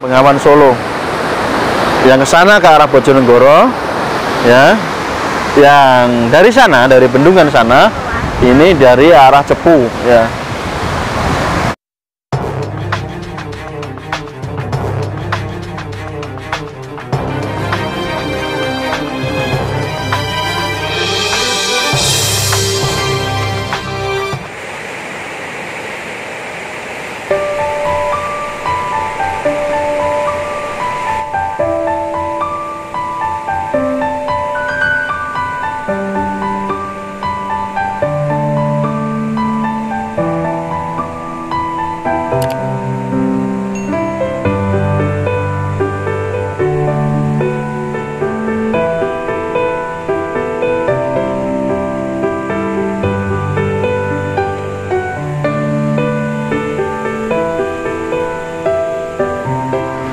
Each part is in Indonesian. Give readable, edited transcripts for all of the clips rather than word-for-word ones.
Bengawan Solo. Yang ke sana ke arah Bojonegoro, ya. Yang dari sana, dari bendungan sana, ini dari arah Cepu, ya.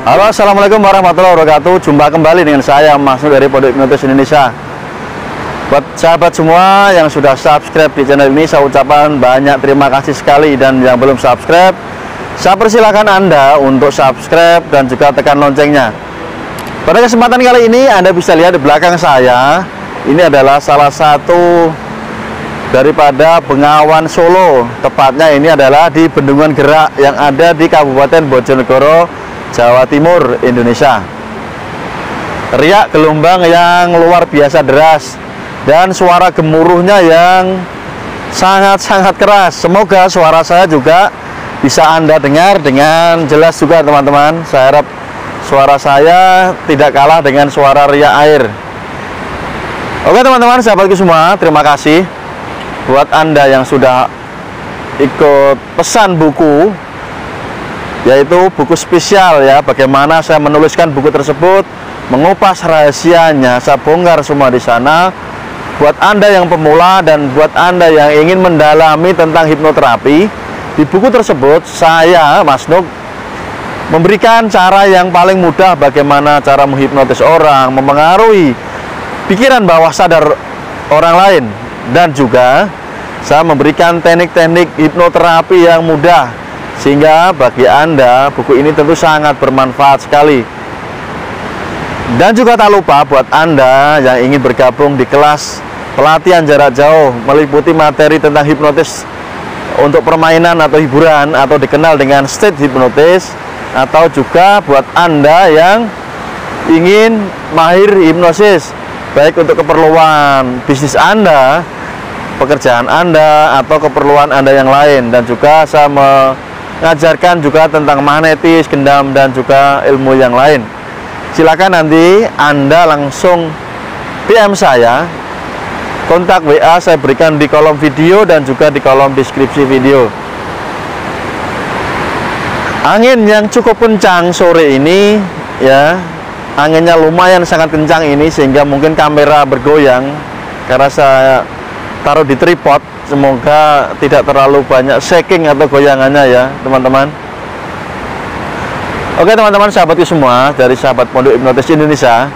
Halo, assalamualaikum warahmatullahi wabarakatuh. Jumpa kembali dengan saya Mas Nur dari Pondok Hipnotis Indonesia. Buat sahabat semua yang sudah subscribe di channel ini, saya ucapkan banyak terima kasih sekali. Dan yang belum subscribe, saya persilakan Anda untuk subscribe dan juga tekan loncengnya. Pada kesempatan kali ini, Anda bisa lihat di belakang saya, ini adalah salah satu daripada Bengawan Solo. Tepatnya ini adalah di Bendungan Gerak yang ada di Kabupaten Bojonegoro, Jawa Timur, Indonesia. Riak gelombang yang luar biasa deras dan suara gemuruhnya yang sangat-sangat keras. Semoga suara saya juga bisa Anda dengar dengan jelas juga, teman-teman. Saya harap suara saya tidak kalah dengan suara riak air. Oke teman-teman, sahabatku semua, terima kasih buat Anda yang sudah ikut pesan buku, yaitu buku spesial, ya, bagaimana saya menuliskan buku tersebut, mengupas rahasianya, saya bongkar semua di sana. Buat Anda yang pemula dan buat Anda yang ingin mendalami tentang hipnoterapi, di buku tersebut saya, Mas Nuk, memberikan cara yang paling mudah bagaimana cara menghipnotis orang, memengaruhi pikiran bawah sadar orang lain, dan juga saya memberikan teknik-teknik hipnoterapi yang mudah. Sehingga bagi Anda, buku ini tentu sangat bermanfaat sekali. Dan juga tak lupa buat Anda yang ingin bergabung di kelas pelatihan jarak jauh, meliputi materi tentang hipnotis untuk permainan atau hiburan, atau dikenal dengan state hipnotis, atau juga buat Anda yang ingin mahir hipnosis, baik untuk keperluan bisnis Anda, pekerjaan Anda, atau keperluan Anda yang lain. Dan juga saya mengajarkan juga tentang magnetis, gendam, dan juga ilmu yang lain. Silakan nanti Anda langsung PM saya, kontak WA saya berikan di kolom video dan juga di kolom deskripsi video. Angin yang cukup kencang sore ini, ya, anginnya lumayan sangat kencang ini, sehingga mungkin kamera bergoyang karena saya taruh di tripod. Semoga tidak terlalu banyak shaking atau goyangannya, ya teman-teman. Oke teman-teman, sahabatku semua dari sahabat Pondok Hipnotis Indonesia,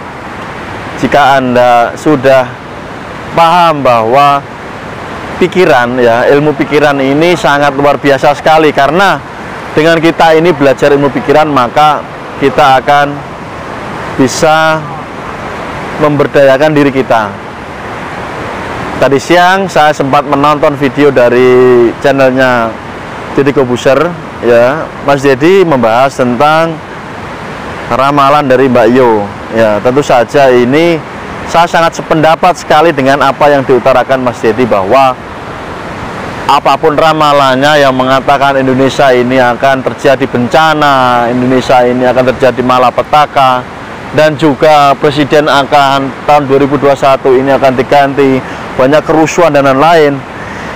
jika Anda sudah paham bahwa pikiran, ya, ilmu pikiran ini sangat luar biasa sekali, karena dengan kita ini belajar ilmu pikiran, maka kita akan bisa memberdayakan diri kita. Tadi siang saya sempat menonton video dari channelnya Deddy Kobuser, ya. Mas Deddy membahas tentang ramalan dari Mbak Yo. Ya, tentu saja ini saya sangat sependapat sekali dengan apa yang diutarakan Mas Deddy, bahwa apapun ramalannya yang mengatakan Indonesia ini akan terjadi bencana, Indonesia ini akan terjadi malapetaka, dan juga presiden akan tahun 2021 ini akan diganti, banyak kerusuhan dan lain-lain.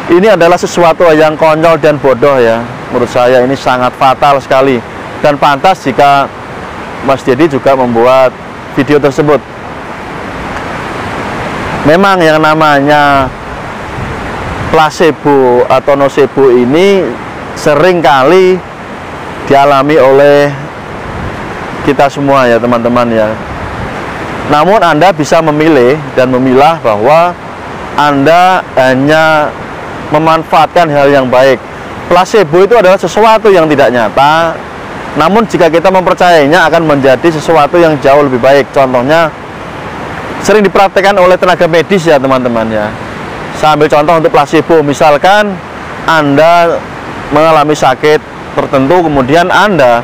Ini adalah sesuatu yang konyol dan bodoh, ya. Menurut saya ini sangat fatal sekali, dan pantas jika Mas Deddy juga membuat video tersebut. Memang yang namanya placebo atau nocebo ini sering kali dialami oleh kita semua, ya teman-teman, ya. Namun Anda bisa memilih dan memilah bahwa Anda hanya memanfaatkan hal yang baik. Placebo itu adalah sesuatu yang tidak nyata, Namun jika kita mempercayainya akan menjadi sesuatu yang jauh lebih baik. Contohnya sering dipraktekkan oleh tenaga medis ya teman-teman ya. Saya ambil contoh untuk placebo. Misalkan Anda mengalami sakit tertentu, kemudian Anda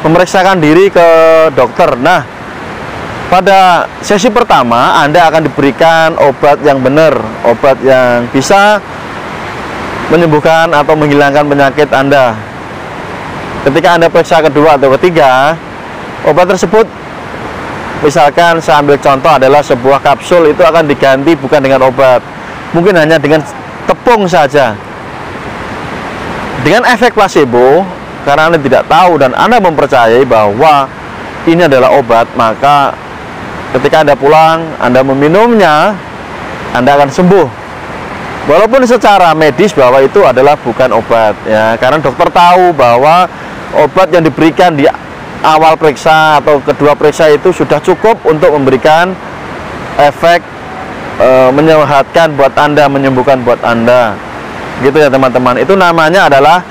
memeriksakan diri ke dokter. Nah, pada sesi pertama Anda akan diberikan obat yang benar, obat yang bisa menyembuhkan atau menghilangkan penyakit Anda. Ketika Anda periksa kedua atau ketiga, obat tersebut, misalkan saya ambil contoh adalah sebuah kapsul, itu akan diganti bukan dengan obat, mungkin hanya dengan tepung saja. Dengan efek placebo, karena Anda tidak tahu dan Anda mempercayai bahwa ini adalah obat, maka ketika Anda pulang, Anda meminumnya, Anda akan sembuh. Walaupun secara medis bahwa itu adalah bukan obat ya, karena dokter tahu bahwa obat yang diberikan di awal periksa atau kedua periksa itu sudah cukup untuk memberikan efek menyehatkan buat Anda, menyembuhkan buat Anda. Gitu ya teman-teman. Itu namanya adalah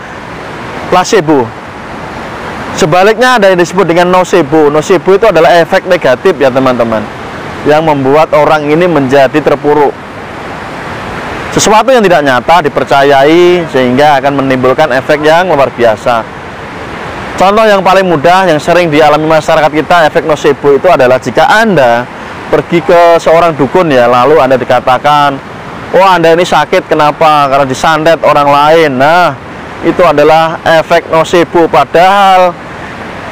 placebo. Sebaliknya ada yang disebut dengan nocebo. Nocebo itu adalah efek negatif ya teman-teman, yang membuat orang ini menjadi terpuruk. Sesuatu yang tidak nyata dipercayai sehingga akan menimbulkan efek yang luar biasa. Contoh yang paling mudah yang sering dialami masyarakat kita, efek nocebo itu adalah jika Anda pergi ke seorang dukun ya, lalu Anda dikatakan, oh Anda ini sakit, kenapa? Karena disantet orang lain. Nah, itu adalah efek nocebo, padahal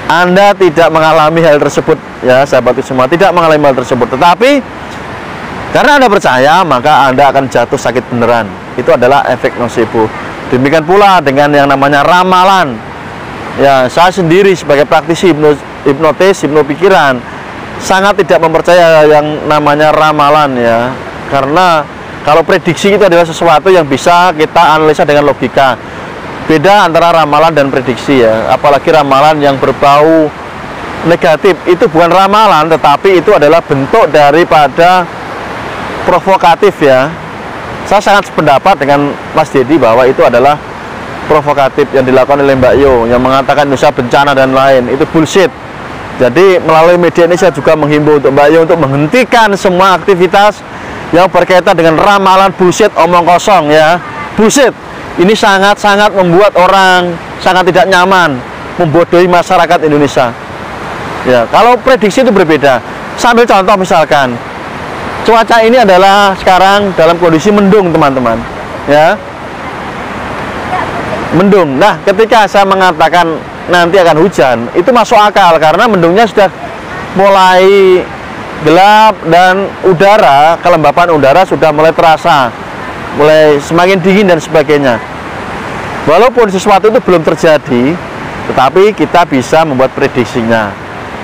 Anda tidak mengalami hal tersebut ya sahabat semua, tidak mengalami hal tersebut, tetapi karena Anda percaya, maka Anda akan jatuh sakit beneran. Itu adalah efek nocebo. Demikian pula dengan yang namanya ramalan. Ya, saya sendiri sebagai praktisi hipnotis, hipnopikiran, sangat tidak mempercaya yang namanya ramalan ya. Karena kalau prediksi itu adalah sesuatu yang bisa kita analisa dengan logika. Beda antara ramalan dan prediksi ya. Apalagi ramalan yang berbau negatif, itu bukan ramalan, tetapi itu adalah bentuk daripada provokatif ya. Saya sangat sependapat dengan Mas Dedi bahwa itu adalah provokatif yang dilakukan oleh Mbak Yo yang mengatakan Indonesia bencana dan lain. Itu bullshit. Jadi melalui media ini saya juga menghimbau untuk Mbak Yo untuk menghentikan semua aktivitas yang berkaitan dengan ramalan bullshit, omong kosong ya. Bullshit. Ini sangat-sangat membuat orang sangat tidak nyaman, membodohi masyarakat Indonesia. Ya, kalau prediksi itu berbeda. Sambil contoh misalkan cuaca ini adalah sekarang dalam kondisi mendung teman-teman ya, mendung. Nah, ketika saya mengatakan nanti akan hujan, itu masuk akal karena mendungnya sudah mulai gelap dan udara, kelembapan udara sudah mulai terasa, mulai semakin dingin dan sebagainya. Walaupun sesuatu itu belum terjadi, tetapi kita bisa membuat prediksinya.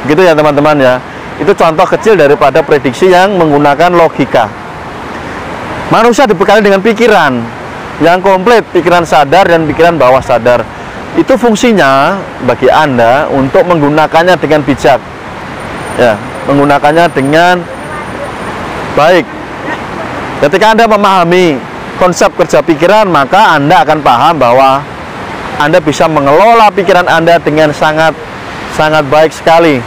Gitu ya teman-teman ya. Itu contoh kecil daripada prediksi yang menggunakan logika. Manusia dibekali dengan pikiran yang komplit, pikiran sadar dan pikiran bawah sadar. Itu fungsinya bagi Anda untuk menggunakannya dengan bijak ya, menggunakannya dengan baik. Ketika Anda memahami konsep kerja pikiran, maka Anda akan paham bahwa Anda bisa mengelola pikiran Anda dengan sangat baik sekali.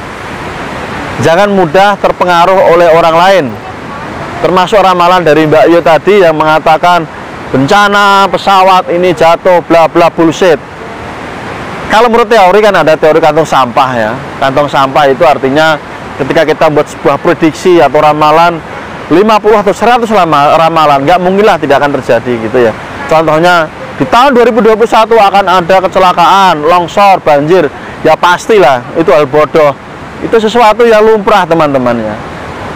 Jangan mudah terpengaruh oleh orang lain. Termasuk ramalan dari Mbak Yu tadi yang mengatakan bencana, pesawat ini jatuh, bla bla bullshit. Kalau menurut teori kan ada teori kantong sampah ya. Kantong sampah itu artinya ketika kita buat sebuah prediksi atau ramalan 50 atau 100 ramalan, nggak mungkinlah tidak akan terjadi gitu ya. Contohnya di tahun 2021 akan ada kecelakaan, longsor, banjir. Ya pastilah, itu hal bodoh. Itu sesuatu yang lumrah teman-teman ya.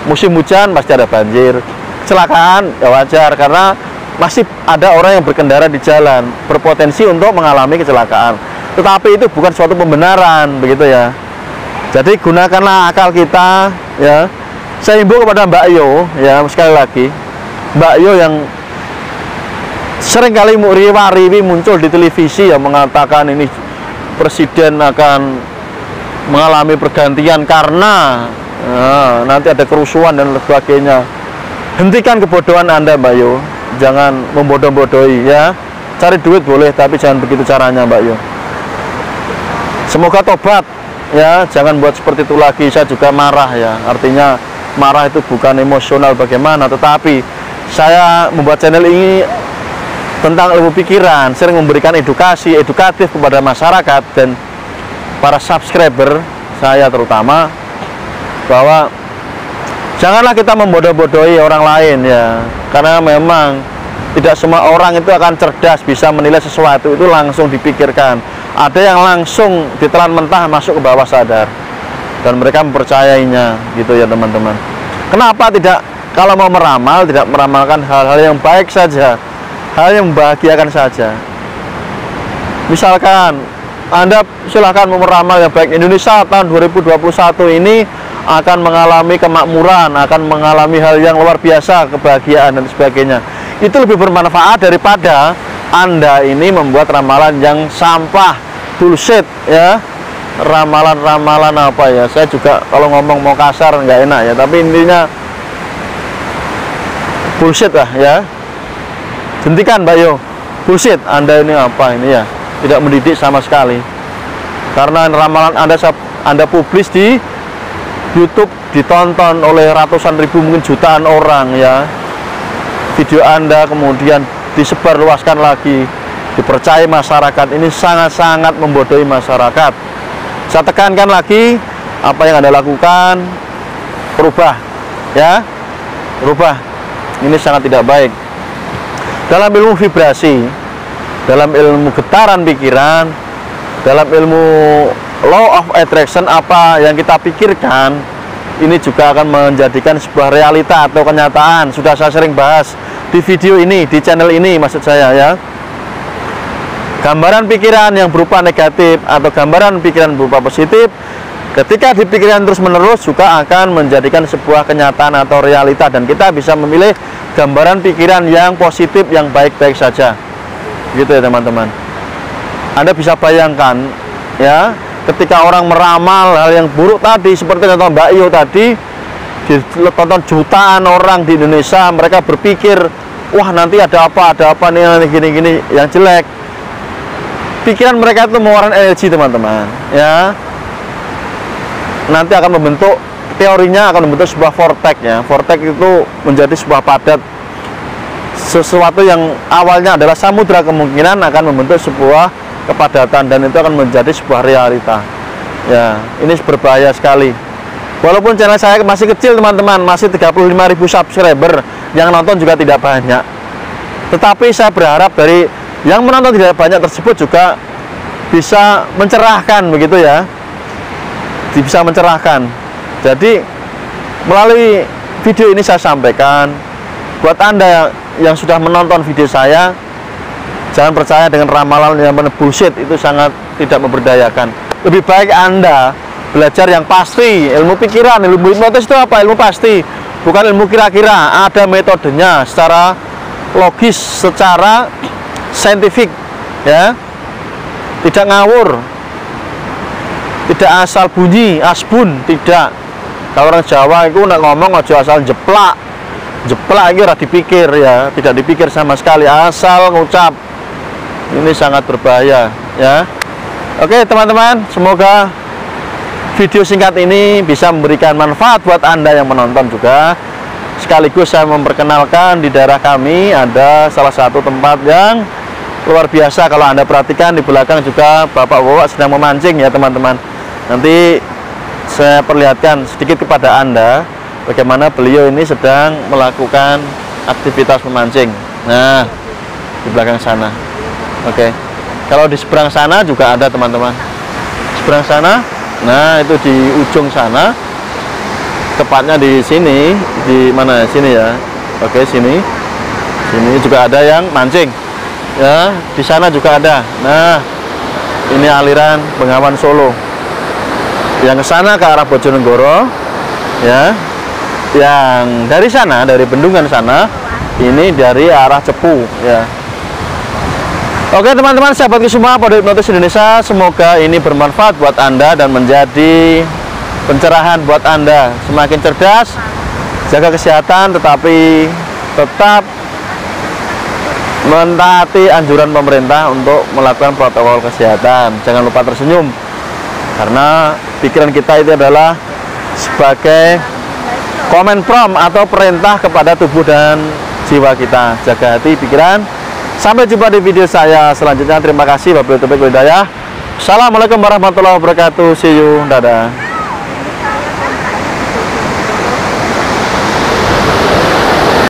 Musim hujan pasti ada banjir, kecelakaan ya wajar karena masih ada orang yang berkendara di jalan berpotensi untuk mengalami kecelakaan. Tetapi itu bukan suatu pembenaran begitu ya. Jadi gunakanlah akal kita ya. Saya himbau kepada Mbak Yo ya, sekali lagi Mbak Yo yang seringkali riwa-riwi muncul di televisi yang mengatakan ini presiden akan mengalami pergantian karena nanti ada kerusuhan dan sebagainya. Hentikan kebodohan Anda Mbak Yo, jangan membodoh-bodohi ya. Cari duit boleh, tapi jangan begitu caranya Mbak Yo. Semoga tobat ya, jangan buat seperti itu lagi. Saya juga marah ya, artinya marah itu bukan emosional bagaimana, tetapi saya membuat channel ini tentang ilmu pikiran, sering memberikan edukasi, edukatif kepada masyarakat dan para subscriber saya terutama, bahwa janganlah kita membodoh-bodohi orang lain ya, karena memang tidak semua orang itu akan cerdas bisa menilai sesuatu itu langsung dipikirkan. Ada yang langsung ditelan mentah masuk ke bawah sadar dan mereka mempercayainya gitu ya teman-teman. Kenapa tidak, kalau mau meramal, tidak meramalkan hal-hal yang baik saja, hal yang membahagiakan saja. Misalkan Anda silahkan meramal yang baik. Indonesia tahun 2021 ini akan mengalami kemakmuran, akan mengalami hal yang luar biasa, kebahagiaan dan sebagainya. Itu lebih bermanfaat daripada Anda ini membuat ramalan yang sampah, bullshit ya. Ramalan-ramalan apa ya, saya juga kalau ngomong mau kasar nggak enak ya, tapi intinya bullshit lah ya. Hentikan Mbak Yo, bullshit. Anda ini apa ini ya, tidak mendidik sama sekali. Karena ramalan Anda publis di YouTube, ditonton oleh ratusan ribu mungkin jutaan orang ya. Video Anda kemudian disebarluaskan lagi, dipercayai masyarakat. Ini sangat-sangat membodohi masyarakat. Saya tekankan lagi, apa yang Anda lakukan, berubah ya, berubah. Ini sangat tidak baik. Dalam ilmu vibrasi, dalam ilmu getaran pikiran, dalam ilmu law of attraction, apa yang kita pikirkan ini juga akan menjadikan sebuah realita atau kenyataan. Sudah saya sering bahas di video ini, di channel ini maksud saya ya. Gambaran pikiran yang berupa negatif atau gambaran pikiran berupa positif, ketika dipikirkan terus-menerus juga akan menjadikan sebuah kenyataan atau realita, dan kita bisa memilih gambaran pikiran yang positif, yang baik-baik saja. Gitu ya teman-teman. Anda bisa bayangkan ya, ketika orang meramal hal yang buruk tadi, seperti contoh Mbak Iyo tadi, ditonton jutaan orang di Indonesia, mereka berpikir, wah nanti ada apa nih, nanti gini-gini yang jelek. Pikiran mereka itu mengeluarkan energi teman-teman ya. Nanti akan membentuk, teorinya akan membentuk sebuah vortex ya. Vortex itu menjadi sebuah padat, sesuatu yang awalnya adalah samudra kemungkinan akan membentuk sebuah kepadatan, dan itu akan menjadi sebuah realita ya. Ini berbahaya sekali. Walaupun channel saya masih kecil teman-teman, masih 35.000 subscriber, yang nonton juga tidak banyak, tetapi saya berharap dari yang menonton tidak banyak tersebut juga bisa mencerahkan begitu ya, bisa mencerahkan. Jadi melalui video ini saya sampaikan buat Anda yang sudah menonton video saya, jangan percaya dengan ramalan yang bullshit, itu sangat tidak memberdayakan. Lebih baik Anda belajar yang pasti. Ilmu pikiran, ilmu hipnotis itu apa? Ilmu pasti, bukan ilmu kira-kira. Ada metodenya secara logis, secara saintifik ya, tidak ngawur, tidak asal bunyi, asbun, tidak. Kalau orang Jawa itu nak ngomong aja asal jeplak itu ora dipikir ya, tidak dipikir sama sekali, asal ngucap. Ini sangat berbahaya ya. Oke teman-teman, semoga video singkat ini bisa memberikan manfaat buat Anda yang menonton juga. Sekaligus saya memperkenalkan, di daerah kami ada salah satu tempat yang luar biasa. Kalau Anda perhatikan di belakang juga bapak-bapak sedang memancing ya teman-teman. Nanti saya perlihatkan sedikit kepada Anda bagaimana beliau ini sedang melakukan aktivitas memancing. Nah, di belakang sana. Oke. Kalau di seberang sana juga ada teman-teman. Seberang sana, nah itu di ujung sana. Tepatnya di sini, di mana sini ya? Oke, sini. Sini juga ada yang mancing. Ya, di sana juga ada. Nah, ini aliran Bengawan Solo. Yang ke sana ke arah Bojonegoro, ya. Yang dari sana, dari bendungan sana, ini dari arah Cepu, ya. Oke teman-teman, sahabatku semua, Pondok Hipnotis Indonesia, semoga ini bermanfaat buat Anda dan menjadi pencerahan buat Anda. Semakin cerdas, jaga kesehatan, tetapi tetap mentaati anjuran pemerintah untuk melakukan protokol kesehatan. Jangan lupa tersenyum Karena pikiran kita itu adalah sebagai komen prom atau perintah kepada tubuh dan jiwa kita. Jaga hati, pikiran. Sampai jumpa di video saya selanjutnya. Terima kasih. Wabillahi taufiq wal hidayah. Assalamualaikum warahmatullahi wabarakatuh. See you. Dadah.